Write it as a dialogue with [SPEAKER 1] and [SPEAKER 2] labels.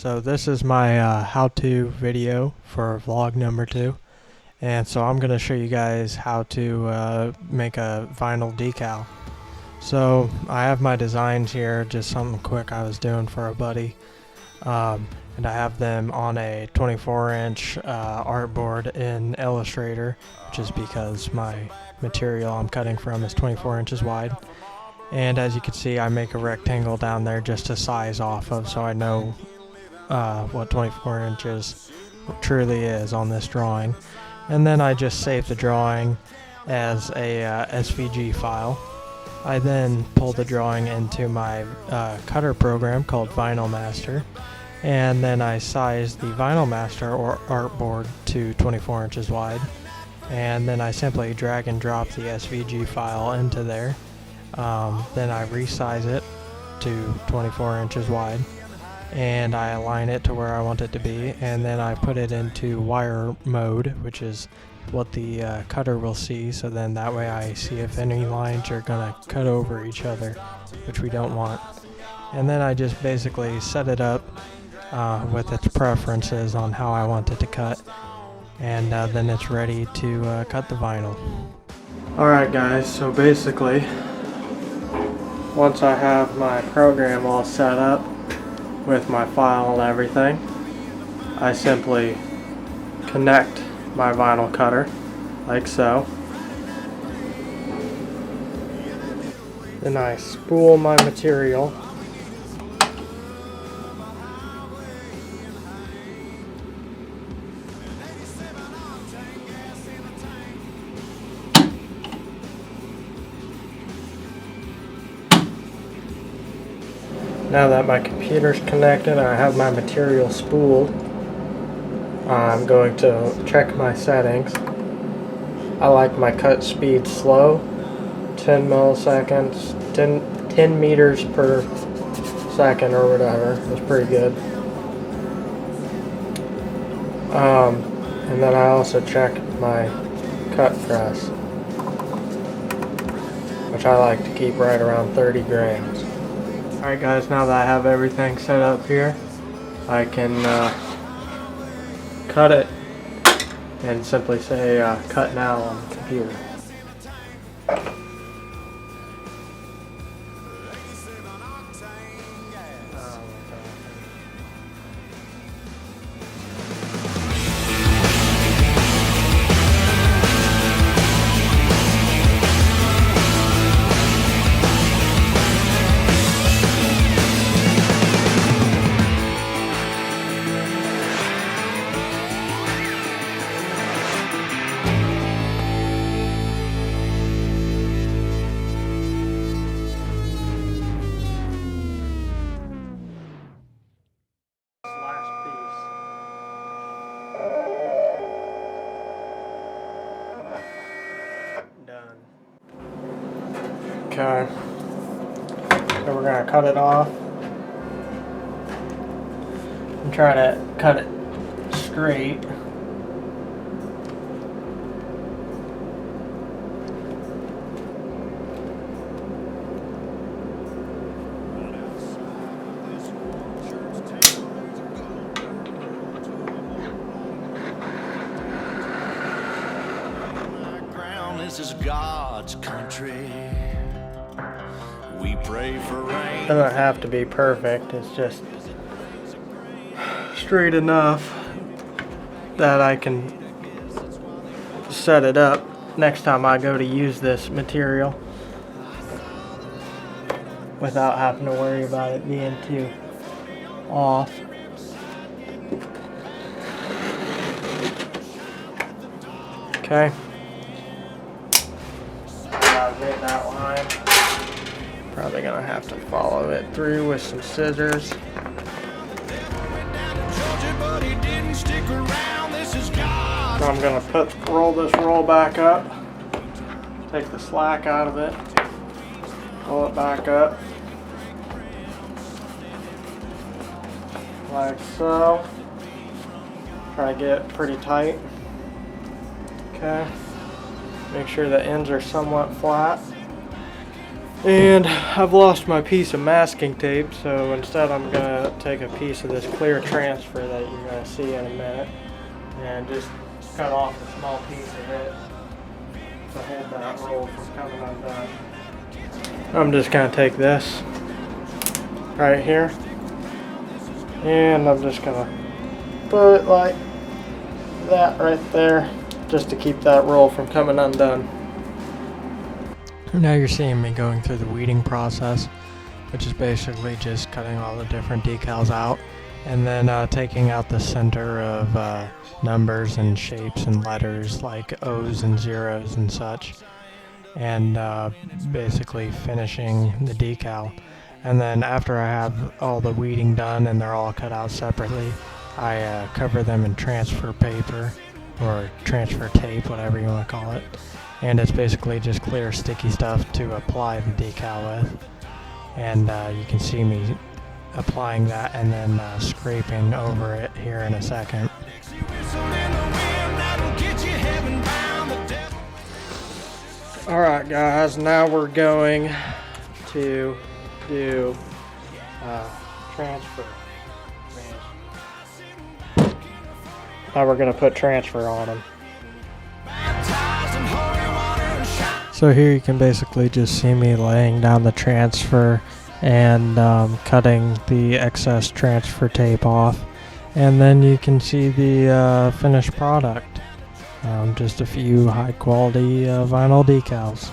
[SPEAKER 1] So this is my how-to video for vlog number 2, and so I'm going to show you guys how to make a vinyl decal. So I have my designs here, just something quick I was doing for a buddy, and I have them on a 24-inch artboard in Illustrator, just because my material I'm cutting from is 24 inches wide. And as you can see, I make a rectangle down there just to size off of, so I know what 24 inches truly is on this drawing. And then I just save the drawing as a SVG file. I then pull the drawing into my cutter program called Vinyl Master, and then I size the Vinyl Master or artboard to 24 inches wide, and then I simply drag and drop the SVG file into there. Then I resize it to 24 inches wide, and I align it to where I want it to be, and then I put it into wire mode, which is what the cutter will see, so then that way I see if any lines are gonna cut over each other, which we don't want. And then I just basically set it up with its preferences on how I want it to cut, and then it's ready to cut the vinyl. Alright guys, so basically once I have my program all set up with my file and everything, I simply connect my vinyl cutter like so. Then I spool my material. Now that my computer's connected and I have my material spooled, I'm going to check my settings. I like my cut speed slow, 10 milliseconds, 10 meters per second or whatever. It's pretty good. And then I also check my cut press, which I like to keep right around 30 grams. Alright guys, now that I have everything set up here, I can cut it and simply say cut now on the computer. Okay, so we're going to cut it off and try to cut it straight.
[SPEAKER 2] This is God's country. We pray for rain.
[SPEAKER 1] Doesn't have to be perfect, it's just straight enough that I can set it up next time I go to use this material without having to worry about it being too off. Okay. Hit that line. Probably gonna have to follow it through with some scissors. So I'm gonna roll this roll back up, take the slack out of it, pull it back up, like so. Try to get it pretty tight. Okay. Make sure the ends are somewhat flat. And I've lost my piece of masking tape, so instead I'm gonna take a piece of this clear transfer that you're gonna see in a minute and just cut off a small piece of it to hold that roll from coming undone. I'm just gonna take this right here and I'm just gonna put it like that right there just to keep that roll from coming undone. Now you're seeing me going through the weeding process, which is basically just cutting all the different decals out and then taking out the center of numbers and shapes and letters like O's and zeros and such, and basically finishing the decal. And then after I have all the weeding done and they're all cut out separately, I cover them in transfer paper or transfer tape, whatever you want to call it. And it's basically just clear sticky stuff to apply the decal with. And you can see me applying that and then scraping over it here in a second. Alright guys, now we're going to do transfer. Now we're going to put transfer on them. So here you can basically just see me laying down the transfer and cutting the excess transfer tape off, and then you can see the finished product. Just a few high quality vinyl decals.